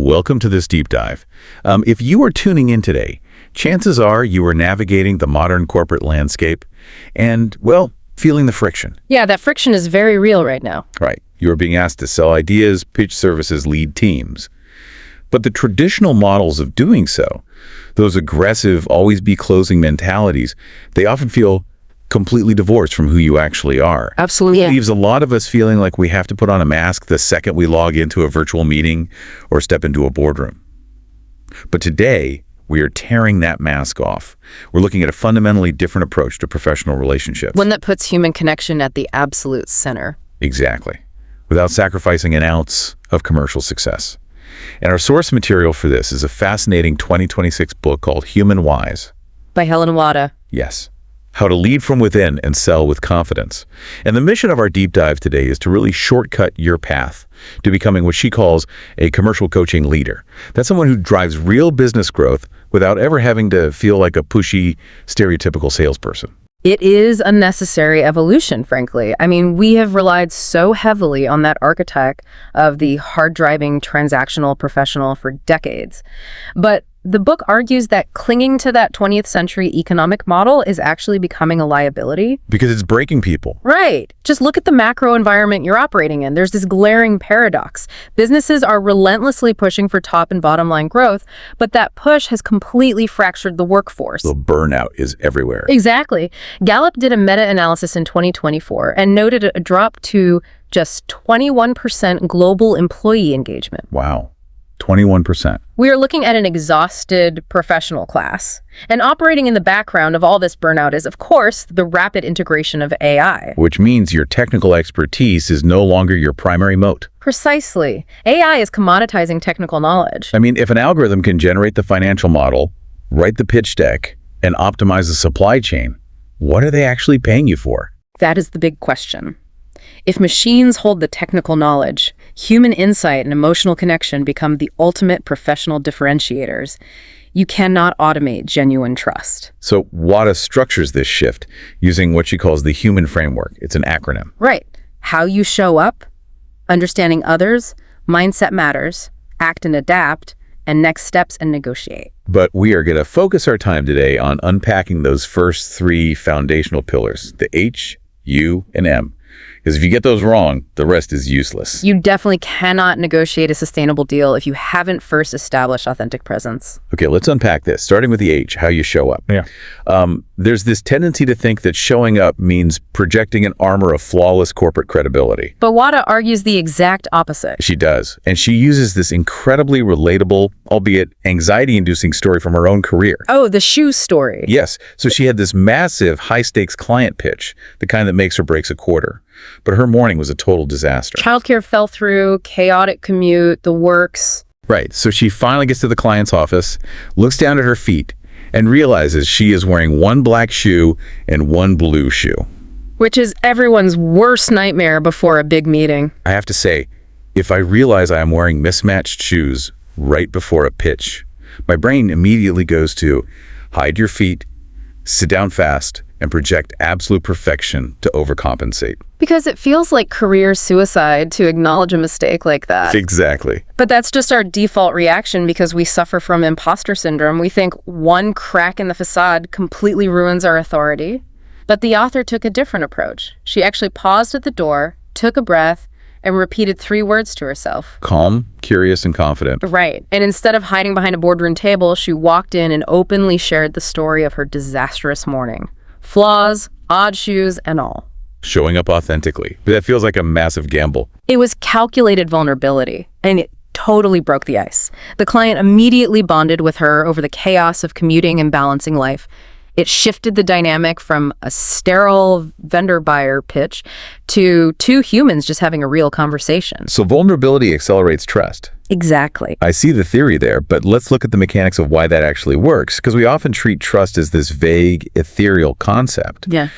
Welcome to this deep dive. If you are tuning in today, chances are you are navigating the modern corporate landscape and, well, feeling the friction. Yeah, that friction is very real right now. Right. You are being asked to sell ideas, pitch services, lead teams. But the traditional models of doing so, those aggressive, always be closing mentalities, they often feel completely divorced from who you actually are. Absolutely. It leaves a lot of us feeling like we have to put on a mask the second we log into a virtual meeting or step into a boardroom. But today, we are tearing that mask off. We're looking at a fundamentally different approach to professional relationships. One that puts human connection at the absolute center. Exactly. Without sacrificing an ounce of commercial success. And our source material for this is a fascinating 2026 book called Humam Wise. By Helen Wada. Yes. How to lead from within and sell with confidence. And the mission of our deep dive today is to really shortcut your path to becoming what she calls a commercial coaching leader. That's someone who drives real business growth without ever having to feel like a pushy, stereotypical salesperson. It is a necessary evolution, frankly. I mean, we have relied so heavily on that archetype of the hard-driving, transactional professional for decades. But the book argues that clinging to that 20th century economic model is actually becoming a liability. Because it's breaking people. Right. Just look at the macro environment you're operating in. There's this glaring paradox. Businesses are relentlessly pushing for top and bottom line growth, but that push has completely fractured the workforce. The burnout is everywhere. Exactly. Gallup did a meta-analysis in 2024 and noted a drop to just 21% global employee engagement. Wow. 21%. We are looking at an exhausted professional class. And operating in the background of all this burnout is, of course, the rapid integration of AI. Which means your technical expertise is no longer your primary moat. Precisely. AI is commoditizing technical knowledge. I mean, if an algorithm can generate the financial model, write the pitch deck, and optimize the supply chain, what are they actually paying you for? That is the big question. If machines hold the technical knowledge, human insight and emotional connection become the ultimate professional differentiators. You cannot automate genuine trust. So Wada structures this shift using what she calls the human framework. It's an acronym. Right. How you show up, understanding others, mindset matters, act and adapt, and next steps and negotiate. But we are going to focus our time today on unpacking those first three foundational pillars, the H, U, and M. Because if you get those wrong, the rest is useless. You definitely cannot negotiate a sustainable deal if you haven't first established authentic presence. Okay, let's unpack this, starting with the H, how you show up. Yeah. There's this tendency to think that showing up means projecting an armor of flawless corporate credibility. But Wada argues the exact opposite. She does, and she uses this incredibly relatable, albeit anxiety-inducing story from her own career. Oh, the shoe story. Yes, so she had this massive, high-stakes client pitch, the kind that makes or breaks a quarter. But her morning was a total disaster. Childcare fell through, chaotic commute, the works. Right, so she finally gets to the client's office, looks down at her feet, and realizes she is wearing one black shoe and one blue shoe. Which is everyone's worst nightmare before a big meeting. I have to say, if I realize I am wearing mismatched shoes right before a pitch, my brain immediately goes to hide your feet, sit down fast, and project absolute perfection to overcompensate. Because it feels like career suicide to acknowledge a mistake like that. Exactly. But that's just our default reaction because we suffer from imposter syndrome. We think one crack in the facade completely ruins our authority. But the author took a different approach. She actually paused at the door, took a breath, and repeated 3 words to herself. Calm, curious, and confident. Right. And instead of hiding behind a boardroom table, she walked in and openly shared the story of her disastrous morning. Flaws, odd shoes, and all. Showing up authentically. But that feels like a massive gamble. It was calculated vulnerability, and it totally broke the ice. The client immediately bonded with her over the chaos of commuting and balancing life. It shifted the dynamic from a sterile vendor-buyer pitch to 2 humans just having a real conversation. So vulnerability accelerates trust. Exactly. I see the theory there, but let's look at the mechanics of why that actually works, because we often treat trust as this vague, ethereal concept. Yeah.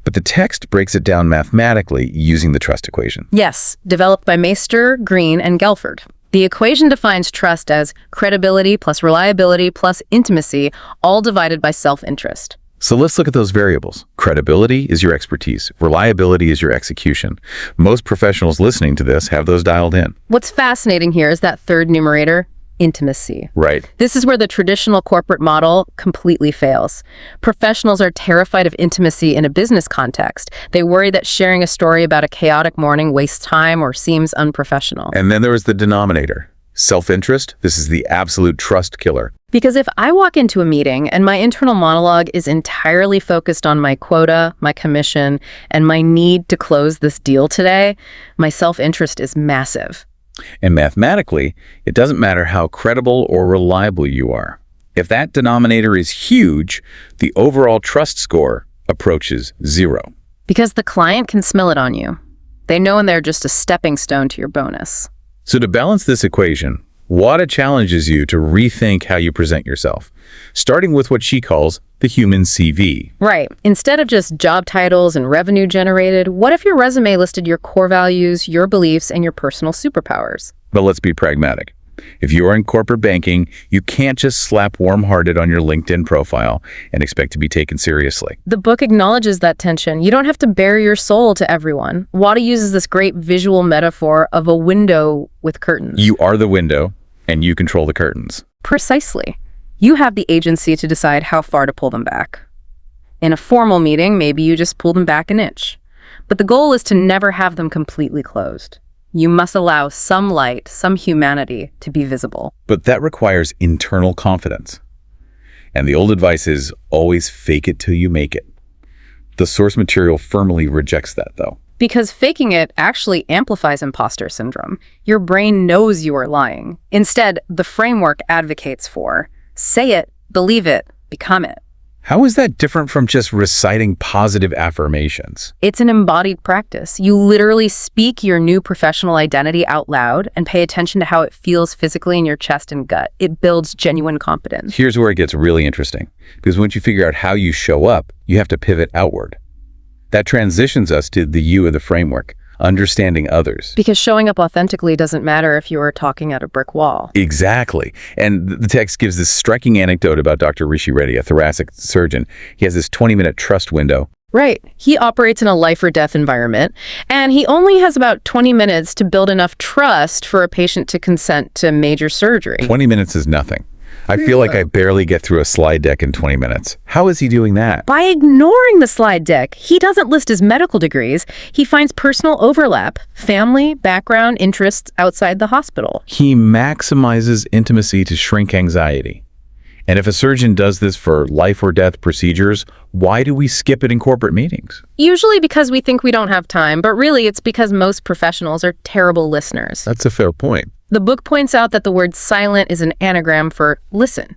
But the text breaks it down mathematically using the trust equation. Yes, developed by Meister, Green, and Gelford. The equation defines trust as credibility plus reliability plus intimacy, all divided by self-interest. So let's look at those variables. Credibility is your expertise. Reliability is your execution. Most professionals listening to this have those dialed in. What's fascinating here is that third numerator, intimacy. Right. This is where the traditional corporate model completely fails. Professionals are terrified of intimacy in a business context. They worry that sharing a story about a chaotic morning wastes time or seems unprofessional. And then there was the denominator. Self-interest. This is the absolute trust killer. Because if I walk into a meeting and my internal monologue is entirely focused on my quota, my commission, and my need to close this deal today, my self-interest is massive. And mathematically, it doesn't matter how credible or reliable you are. If that denominator is huge, the overall trust score approaches 0. Because the client can smell it on you. They know when they're just a stepping stone to your bonus. So to balance this equation, Wada challenges you to rethink how you present yourself, starting with what she calls the human CV. Right. Instead of just job titles and revenue generated, what if your resume listed your core values, your beliefs, and your personal superpowers? But let's be pragmatic. If you are in corporate banking, you can't just slap warm-hearted on your LinkedIn profile and expect to be taken seriously. The book acknowledges that tension. You don't have to bare your soul to everyone. Wada uses this great visual metaphor of a window with curtains. You are the window, and you control the curtains. Precisely. You have the agency to decide how far to pull them back. In a formal meeting, maybe you just pull them back an inch. But the goal is to never have them completely closed. You must allow some light, some humanity to be visible. But that requires internal confidence. And the old advice is always fake it till you make it. The source material firmly rejects that, though. Because faking it actually amplifies imposter syndrome. Your brain knows you are lying. Instead, the framework advocates for say it, believe it, become it. How is that different from just reciting positive affirmations? It's an embodied practice. You literally speak your new professional identity out loud and pay attention to how it feels physically in your chest and gut. It builds genuine confidence. Here's where it gets really interesting, because once you figure out how you show up, you have to pivot outward. That transitions us to the you of the framework, understanding others. Because showing up authentically doesn't matter if you are talking at a brick wall. Exactly. And the text gives this striking anecdote about Dr. Rishi Reddy, a thoracic surgeon. He has this 20-minute trust window. Right. He operates in a life or death environment, and he only has about 20 minutes to build enough trust for a patient to consent to major surgery. 20 minutes is nothing. I feel like I barely get through a slide deck in 20 minutes. How is he doing that? By ignoring the slide deck. He doesn't list his medical degrees. He finds personal overlap, family, background, interests outside the hospital. He maximizes intimacy to shrink anxiety. And if a surgeon does this for life or death procedures, why do we skip it in corporate meetings? Usually because we think we don't have time, but really it's because most professionals are terrible listeners. That's a fair point. The book points out that the word silent is an anagram for listen.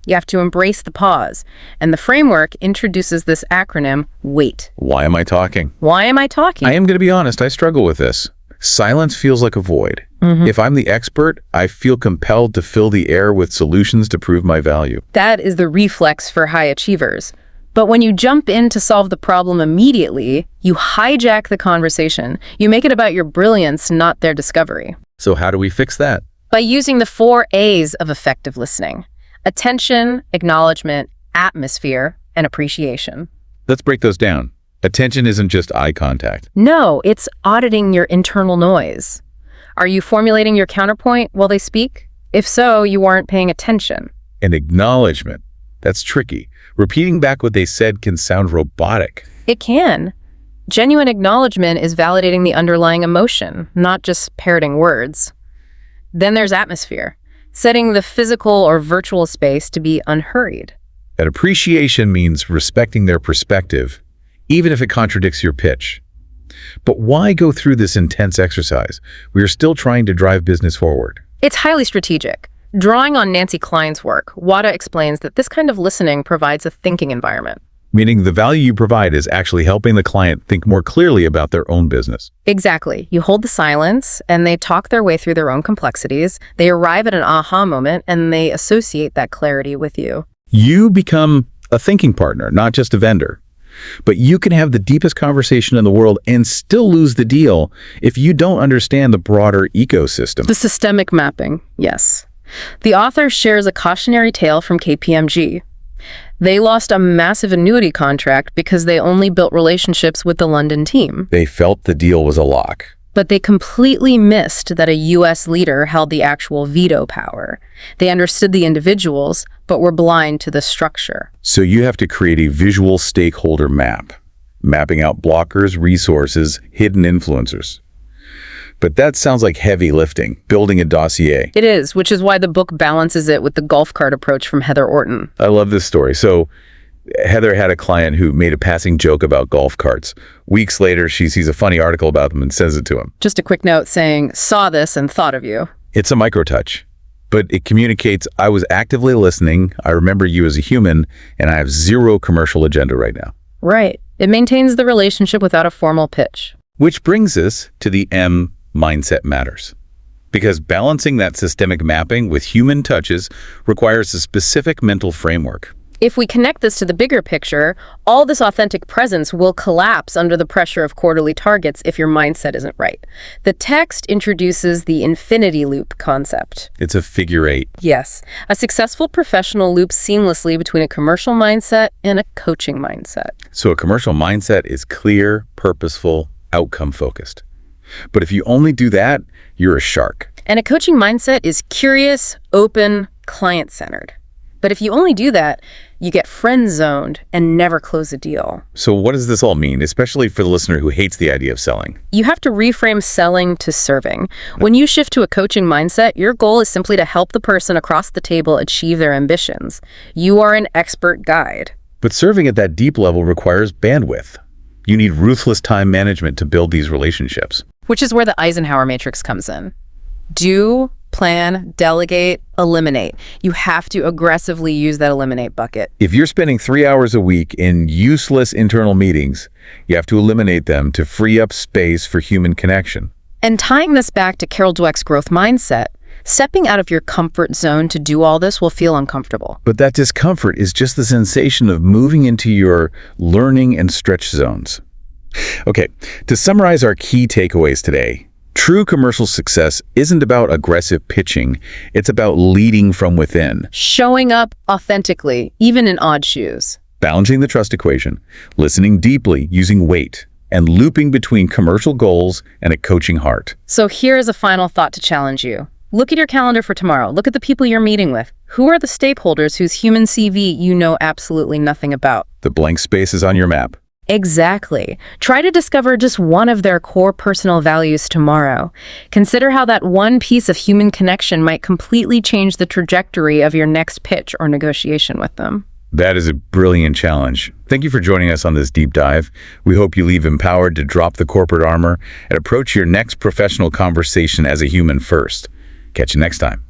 You have to embrace the pause. And the framework introduces this acronym, WAIT. Why am I talking? Why am I talking? I am going to be honest, I struggle with this. Silence feels like a void. If I'm the expert, I feel compelled to fill the air with solutions to prove my value. That is the reflex for high achievers. But when you jump in to solve the problem immediately, you hijack the conversation. You make it about your brilliance, not their discovery. So how do we fix that? By using the 4 A's of effective listening: attention, acknowledgement, atmosphere, and appreciation. Let's break those down. Attention isn't just eye contact. No, it's auditing your internal noise. Are you formulating your counterpoint while they speak? If so, you aren't paying attention. And acknowledgement. That's tricky. Repeating back what they said can sound robotic. It can. Genuine acknowledgement is validating the underlying emotion, not just parroting words. Then there's atmosphere, setting the physical or virtual space to be unhurried. And appreciation means respecting their perspective, even if it contradicts your pitch. But why go through this intense exercise? We are still trying to drive business forward. It's highly strategic. Drawing on Nancy Klein's work, Wada explains that this kind of listening provides a thinking environment. Meaning the value you provide is actually helping the client think more clearly about their own business. Exactly. You hold the silence, and they talk their way through their own complexities. They arrive at an aha moment, and they associate that clarity with you. You become a thinking partner, not just a vendor. But you can have the deepest conversation in the world and still lose the deal if you don't understand the broader ecosystem. The systemic mapping, yes. The author shares a cautionary tale from KPMG. They lost a massive annuity contract because they only built relationships with the London team. They felt the deal was a lock. But they completely missed that a U.S. leader held the actual veto power. They understood the individuals, but were blind to the structure. So you have to create a visual stakeholder map, mapping out blockers, resources, hidden influencers. But that sounds like heavy lifting, building a dossier. It is, which is why the book balances it with the golf cart approach from Heather Orton. I love this story. So Heather had a client who made a passing joke about golf carts. Weeks later, she sees a funny article about them and sends it to him. Just a quick note saying, saw this and thought of you. It's a micro-touch, but it communicates, I was actively listening, I remember you as a human, and I have zero commercial agenda right now. Right. It maintains the relationship without a formal pitch. Which brings us to the M, mindset matters. Because balancing that systemic mapping with human touches requires a specific mental framework. If we connect this to the bigger picture, all this authentic presence will collapse under the pressure of quarterly targets if your mindset isn't right. The text introduces the infinity loop concept. It's a figure eight. Yes, a successful professional loops seamlessly between a commercial mindset and a coaching mindset. So a commercial mindset is clear, purposeful, outcome-focused. But if you only do that, you're a shark. And a coaching mindset is curious, open, client-centered. But if you only do that, you get friend-zoned and never close a deal. So what does this all mean, especially for the listener who hates the idea of selling? You have to reframe selling to serving. When you shift to a coaching mindset, your goal is simply to help the person across the table achieve their ambitions. You are an expert guide. But serving at that deep level requires bandwidth. You need ruthless time management to build these relationships. Which is where the Eisenhower matrix comes in. Do, plan, delegate, eliminate. You have to aggressively use that eliminate bucket. If you're spending 3 hours a week in useless internal meetings, you have to eliminate them to free up space for human connection. And tying this back to Carol Dweck's growth mindset, stepping out of your comfort zone to do all this will feel uncomfortable. But that discomfort is just the sensation of moving into your learning and stretch zones. Okay, to summarize our key takeaways today, true commercial success isn't about aggressive pitching, it's about leading from within. Showing up authentically, even in odd shoes. Balancing the trust equation, listening deeply using weight, and looping between commercial goals and a coaching heart. So here's a final thought to challenge you. Look at your calendar for tomorrow. Look at the people you're meeting with. Who are the stakeholders whose human CV you know absolutely nothing about? The blank space is on your map. Exactly. Try to discover just one of their core personal values tomorrow. Consider how that one piece of human connection might completely change the trajectory of your next pitch or negotiation with them. That is a brilliant challenge. Thank you for joining us on this deep dive. We hope you leave empowered to drop the corporate armor and approach your next professional conversation as a human first. Catch you next time.